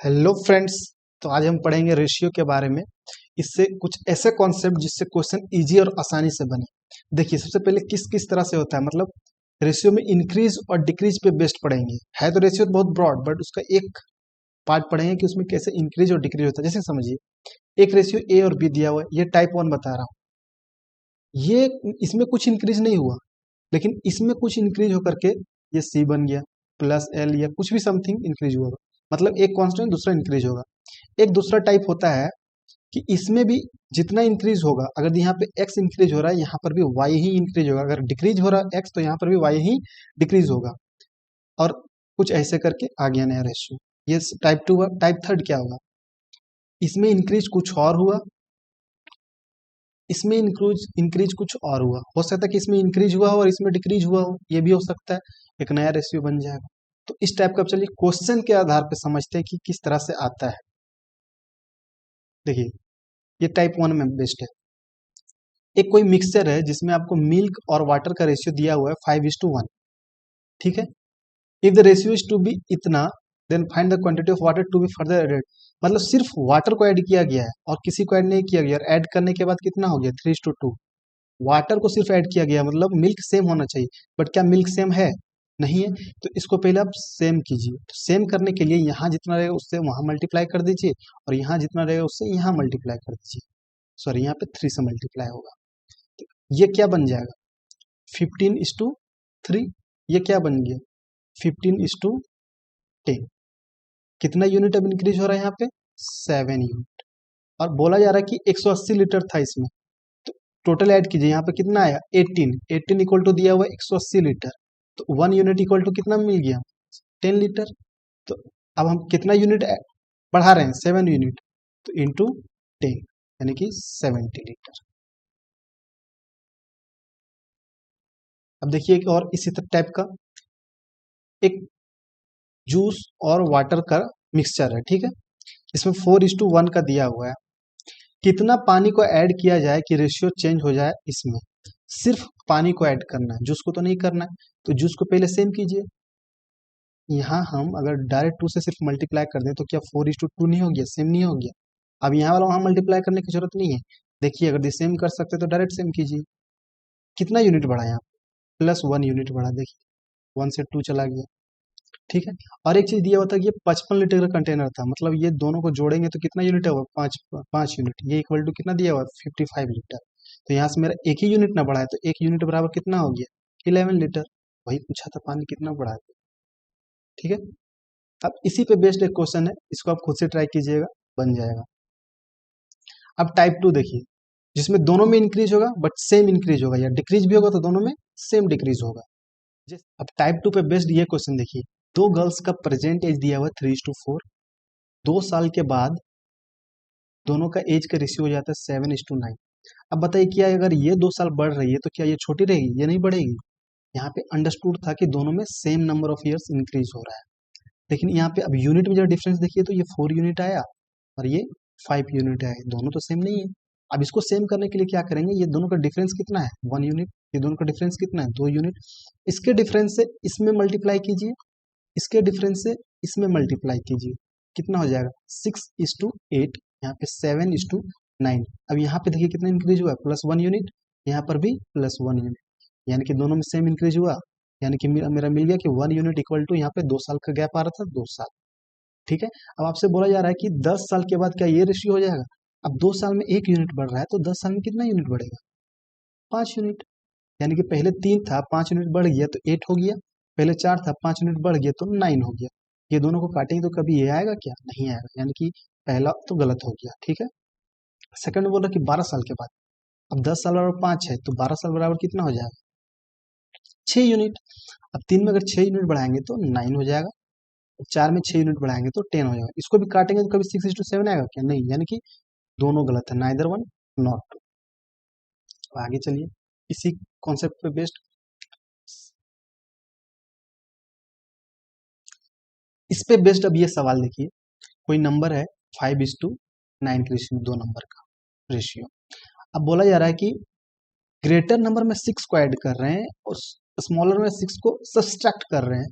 Hello friends. तो आज हम पढ़ेंगे रेशियो के बारे में। इससे कुछ ऐसे कॉन्सेप्ट जिससे क्वेश्चन इजी और आसानी से बने। देखिए, सबसे पहले किस किस तरह से होता है, मतलब रेशियो में इंक्रीज और डिक्रीज पे बेस्ड पढ़ेंगे। है तो रेशियो बहुत ब्रॉड, बट उसका एक पार्ट पढ़ेंगे कि उसमें कैसे इंक्रीज और डिक्रीज होता है। जैसे समझिए, एक रेशियो ए और बी दिया हुआ है, ये टाइप 1 बता रहा हूँ। ये इसमें कुछ इंक्रीज नहीं हुआ, लेकिन इसमें कुछ इंक्रीज होकर के ये सी बन गया, प्लस एल या कुछ भी समथिंग इंक्रीज हुआ, मतलब एक कांस्टेंट दूसरा इंक्रीज होगा। एक दूसरा टाइप होता है कि इसमें भी जितना इंक्रीज होगा, अगर यहाँ पे एक्स इंक्रीज हो रहा है, यहाँ पर भी वाई ही इंक्रीज होगा। अगर डिक्रीज हो रहा है एक्स, तो यहाँ पर भी वाई ही डिक्रीज होगा। और कुछ ऐसे करके आ गया नया रेशियो। ये टाइप 2 हुआ। टाइप थर्ड क्या होगा? इसमें इंक्रीज कुछ और हुआ, इसमें इंक्रीज इंक्रीज कुछ और हुआ। हो सकता है कि इसमें इंक्रीज हुआ हो और इसमें डिक्रीज हुआ हो, ये भी हो सकता है। एक नया रेशियो बन जाएगा। तो इस टाइप का चलिए क्वेश्चन के आधार पर समझते हैं कि किस तरह से आता है। देखिए, ये टाइप 1 में बेस्ट है। एक कोई मिक्सचर है जिसमें आपको मिल्क और वाटर का रेशियो दिया हुआ है 5:1। ठीक है। If the ratio is to be इतना, then find the quantity of water to be further added. मतलब सिर्फ वाटर को ऐड किया गया है और किसी को ऐड नहीं किया गया। ऐड करने के बाद कितना हो गया? 3:2। वाटर को सिर्फ ऐड किया गया, मतलब मिल्क सेम होना चाहिए। बट क्या मिल्क सेम है? नहीं है। तो इसको पहले आप सेम कीजिए। तो सेम करने के लिए यहाँ जितना रहेगा उससे वहां मल्टीप्लाई कर दीजिए, और यहाँ जितना रहेगा उससे यहाँ मल्टीप्लाई कर दीजिए। सॉरी, यहाँ पे 3 से मल्टीप्लाई होगा। तो ये क्या बन जाएगा? 15:3। ये क्या बन गया? 15:10। कितना यूनिट अब इंक्रीज हो रहा है यहाँ पे? 7 यूनिट। और बोला जा रहा है कि 180 लीटर था इसमें। तो टोटल ऐड कीजिए, यहाँ पे कितना आया? 18 इक्वल टू दिया हुआ 180 लीटर। तो 1 यूनिट इक्वल टू कितना मिल गया? 10 लीटर। तो अब हम कितना यूनिट बढ़ा रहे हैं? 7 यूनिट। तो इंटू 10, यानी कि 70 लीटर। अब देखिए एक और इसी टाइप का एक जूस और वाटर का मिक्सचर है। ठीक है। इसमें 4:1 का दिया हुआ है। कितना पानी को ऐड किया जाए कि रेशियो चेंज हो जाए? इसमें सिर्फ पानी को ऐड करना है, जूस को तो नहीं करना है। तो जूस को पहले सेम कीजिए। यहाँ हम अगर डायरेक्ट 2 से सिर्फ मल्टीप्लाई कर दें तो क्या 4:2 नहीं हो गया? सेम नहीं हो गया? अब यहाँ वाला वहां मल्टीप्लाई करने की जरूरत नहीं है। देखिए, अगर सेम कर सकते तो डायरेक्ट सेम कीजिए। कितना यूनिट बढ़ा यहाँ? +1 यूनिट बढ़ा। देखिए, 1 से 2 चला गया। ठीक है। और एक चीज दिया हुआ था कि ये 55 लीटर का कंटेनर था, मतलब ये दोनों को जोड़ेंगे तो कितना यूनिट है? वो 5 यूनिट। ये इक्वल टू कितना दिया हुआ है? 55 लीटर। तो यहाँ से मेरा एक ही यूनिट ना बढ़ा है, तो 1 यूनिट बराबर कितना हो गया? 11 लीटर। वही पूछा था, पानी कितना बढ़ा है। ठीक है। अब इसी पे बेस्ड एक क्वेश्चन है, इसको आप खुद से ट्राई कीजिएगा, बन जाएगा। अब टाइप 2 देखिए, जिसमें दोनों में इंक्रीज होगा बट सेम इंक्रीज होगा, या डिक्रीज भी होगा तो दोनों में सेम डिक्रीज होगा। अब टाइप 2 पे बेस्ड ये क्वेश्चन देखिए। दो गर्ल्स का प्रेजेंट एज दिया हुआ है 3:4। 2 साल के बाद दोनों का एज का रेशियो हो जाता है 7:9। अब बताइए, क्या अगर ये 2 साल बढ़ रही है तो क्या ये छोटी रहेगी? ये नहीं बढ़ेगी। यहाँ पे अंडरस्टूड था कि दोनों में same number of years increase हो रहा है, लेकिन यहाँ पे अब यूनिट में जब डिफरेंस देखिए तो ये 4 यूनिट आया और ये 5 यूनिट आया। दोनों तो सेम नहीं है। अब इसको सेम करने के लिए क्या करेंगे? ये दोनों का डिफरेंस कितना है? 1 यूनिट। ये दोनों का डिफरेंस कितना है? 2 यूनिट। इसके डिफरेंस से इसमें मल्टीप्लाई कीजिए, इसके डिफरेंस से इसमें मल्टीप्लाई कीजिए। कितना हो जाएगा? 6:8। यहाँ पे 7:9। अब यहाँ पे देखिए कितना इंक्रीज हुआ? +1 यूनिट। यहाँ पर भी +1 यूनिट, यानी कि दोनों में सेम इंक्रीज हुआ। यानी कि मेरा मेरा मिल गया कि 1 यूनिट इक्वल टू, यहाँ पे 2 साल का गैप आ रहा था, 2 साल। ठीक है। अब आपसे बोला जा रहा है कि 10 साल के बाद क्या ये रेशियो हो जाएगा? अब 2 साल में 1 यूनिट बढ़ रहा है, तो 10 साल में कितना यूनिट बढ़ेगा? 5 यूनिट। यानी कि पहले 3 था, 5 यूनिट बढ़ गया तो 8 हो गया। पहले 4 था, 5 यूनिट बढ़ गया तो 9 हो गया। ये दोनों को काटेंगे तो कभी ये आएगा क्या? नहीं आएगा। यानी कि पहला तो गलत हो गया। ठीक है। सेकंड में बोला कि 12 साल के बाद। अब 10 साल बराबर 5 है, तो 12 साल बराबर कितना हो जाएगा? 6 यूनिट। अब 3 में अगर 6 यूनिट बढ़ाएंगे तो 9 हो जाएगा। 4 में 6 यूनिट बढ़ाएंगे तो 10 हो जाएगा। इसको भी काटेंगे तो कभी 6:7 आएगा क्या? नहीं। यानी कि दोनों गलत है, नाइदर वन नॉट टू। आगे चलिए, इसी कॉन्सेप्ट पे बेस्ड इस पे बेस्ड अब ये सवाल देखिए। कोई नंबर है 5:9 के रेशियो, 2 नंबर का रेशियो। अब बोला जा रहा है कि ग्रेटर नंबर में 6 को ऐड कर रहे हैं और स्मॉलर में 6 को सब्सट्रैक्ट कर रहे हैं।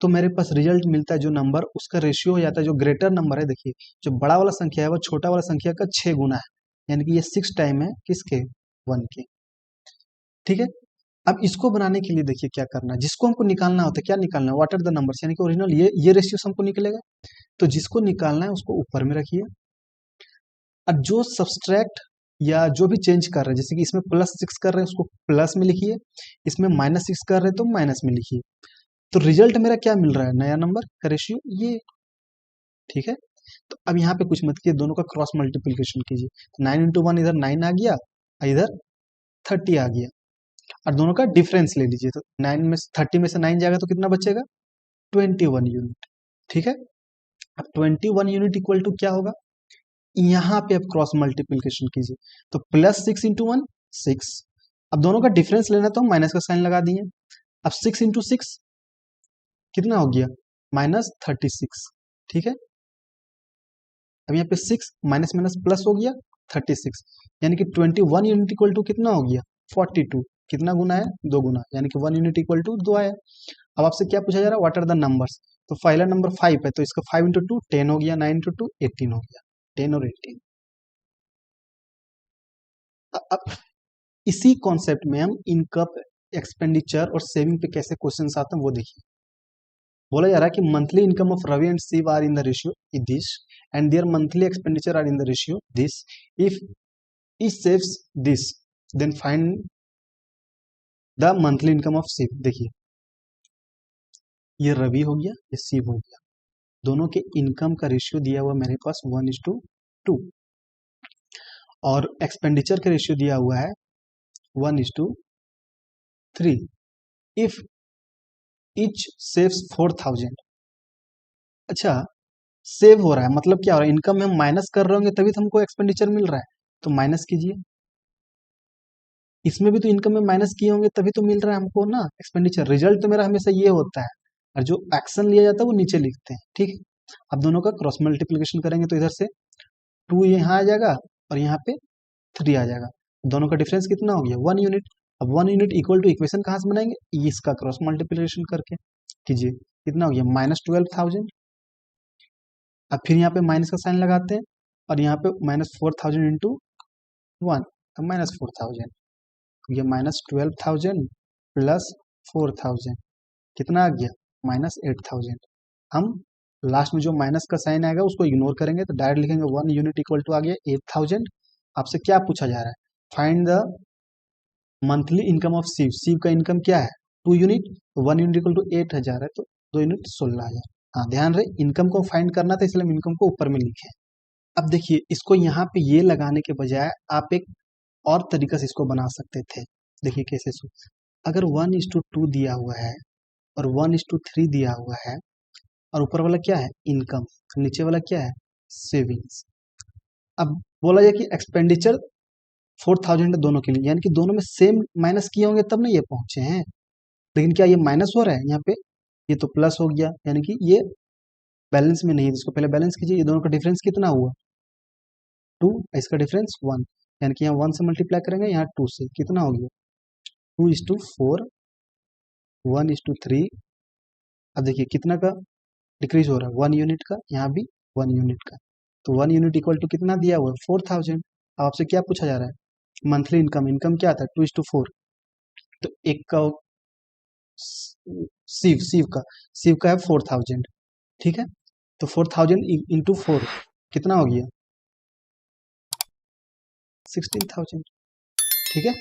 तो मेरे पास रिजल्ट मिलता है जो नंबर, उसका रेशियो हो जाता है जो ग्रेटर नंबर है। देखिए जो बड़ा वाला संख्या है वो छोटा वाला संख्या का 6 गुना है, यानी कि ये 6 टाइम है किसके, 1 के। ठीक है, अब इसको बनाने के लिए देखिए क्या करना है, जिसको हमको निकालना होता है, क्या निकालना है, व्हाट आर द नंबर्स, यानी कि ओरिजिनल ये रेशियो हमको निकलेगा। तो जिसको निकालना है उसको ऊपर में रखिए, और जो सब्सट्रैक्ट या जो भी चेंज कर रहे हैं, जैसे कि इसमें +6 कर रहे हैं उसको प्लस में लिखिए, इसमें -6 कर रहे हैं तो माइनस में लिखिए। तो रिजल्ट मेरा क्या मिल रहा है, नया नंबर का रेशियो ये। ठीक है, तो अब यहाँ पे कुछ मत कीजिए, दोनों का क्रॉस मल्टीप्लीकेशन कीजिए। तो 9 × 1 इधर 9 आ गया और इधर 30 आ गया, और दोनों का डिफरेंस ले लीजिए। तो 9 में 30 में से 9 जाएगा तो कितना बचेगा, 21 यूनिट। ठीक है, अब 21 यूनिट इक्वल टू क्या होगा, यहाँ पे अब क्रॉस मल्टीप्लीकेशन कीजिए। तो +6 × 1 6, अब दोनों का डिफरेंस लेना तो हम माइनस का साइन लगा दिए। अब 6 × 6 कितना हो गया, -36। ठीक है, अब यहाँ पे 6 माइनस माइनस प्लस हो गया 36, यानी कि 21 यूनिट इक्वल टू कितना हो गया, 42। कितना गुना है, 2 गुना, यानी कि 1 यूनिट इक्वल टू 2 आया। अब आपसे क्या पूछा जा रहा है, व्हाट आर द नंबर्स। तो पहला नंबर 5 है, तो इसका 5 × 2 10 हो गया, 9 × 2 18 हो गया, 10 और 18। अब इसी कॉन्सेप्ट में हम इनकम, एक्सपेंडिचर और सेविंग पे कैसे क्वेश्चन आते हैं वो देखिए। बोला जा रहा है कि monthly income of Ravi and Shiv are in the ratio this, and their monthly expenditure are in the ratio this. If each saves this, then find the monthly income of Shiv. देखिए ये रवि हो गया, ये शिव हो गया, दोनों के इनकम का रेशियो दिया हुआ मेरे पास 1:2, और एक्सपेंडिचर का रेशियो दिया हुआ है 1:3। इफ इच सेव्स 4000, अच्छा सेव हो रहा है मतलब क्या हो रहा है, इनकम में हम माइनस कर रहे होंगे तभी तो हमको एक्सपेंडिचर मिल रहा है, तो माइनस कीजिए। इसमें भी तो इनकम में माइनस किए होंगे तभी तो मिल रहा है हमको ना एक्सपेंडिचर। रिजल्ट तो मेरा हमेशा ये होता है, और जो एक्शन लिया जाता है वो नीचे लिखते हैं। ठीक है, अब दोनों का क्रॉस मल्टीप्लिकेशन करेंगे तो इधर से 2 यहाँ आ जाएगा और यहाँ पे 3 आ जाएगा, दोनों का डिफरेंस कितना हो गया, 1 यूनिट। अब 1 यूनिट इक्वल टू इक्वेशन कहाँ से बनाएंगे, इसका क्रॉस मल्टीप्लिकेशन करके कीजिए, कितना हो गया, -12,000। अब फिर यहाँ पे माइनस का साइन लगाते हैं, और यहाँ पे -4000 × 1, तो -4000, ये -12,000 + 4000 कितना आ गया, -8,000। हम लास्ट में जो माइनस का साइन आएगा उसको इग्नोर करेंगे, तो डायरेक्ट लिखेंगे 1 यूनिट इक्वल टू आ गया 8000। आपसे क्या पूछा जा रहा है, find the monthly income of Shiv. Shiv का इनकम क्या है, 2 यूनिट, तो 1 यूनिट इक्वल टू 8000 है, तो 2 यूनिट 16,000। हाँ ध्यान रहे इनकम को फाइंड करना था, इसलिए हम इनकम को ऊपर में लिखे। अब देखिए इसको यहाँ पे ये लगाने के बजाय आप एक और तरीका से इसको बना सकते थे। देखिए कैसे सो, अगर 1:2 दिया हुआ है और 1:3 दिया हुआ है, और ऊपर वाला क्या है, इनकम, नीचे वाला क्या है, सेविंग्स। अब बोला जाए कि एक्सपेंडिचर 4000 है दोनों के लिए, यानी कि दोनों में सेम माइनस किए होंगे तब ना ये पहुंचे हैं, लेकिन क्या ये माइनस हो रहा है यहाँ पे, ये तो प्लस हो गया, यानी कि ये बैलेंस में नहीं है। इसको पहले बैलेंस कीजिए, ये दोनों का डिफरेंस कितना हुआ, 2, इसका डिफरेंस 1, यानी कि यहाँ 1 से मल्टीप्लाई करेंगे, यहाँ 2 से, कितना हो गया, 2:4, 1:3। अब देखिए कितना का डिक्रीज हो रहा है, 1 यूनिट का, यहाँ भी 1 यूनिट का, तो 1 यूनिट इक्वल टू कितना दिया हुआ है, 4000। अब आपसे क्या पूछा जा रहा है, मंथली इनकम, इनकम क्या आता है, 2:4, तो एक का शिव का है 4000। ठीक है, तो 4000 × 4 कितना हो गया, 16,000। ठीक है,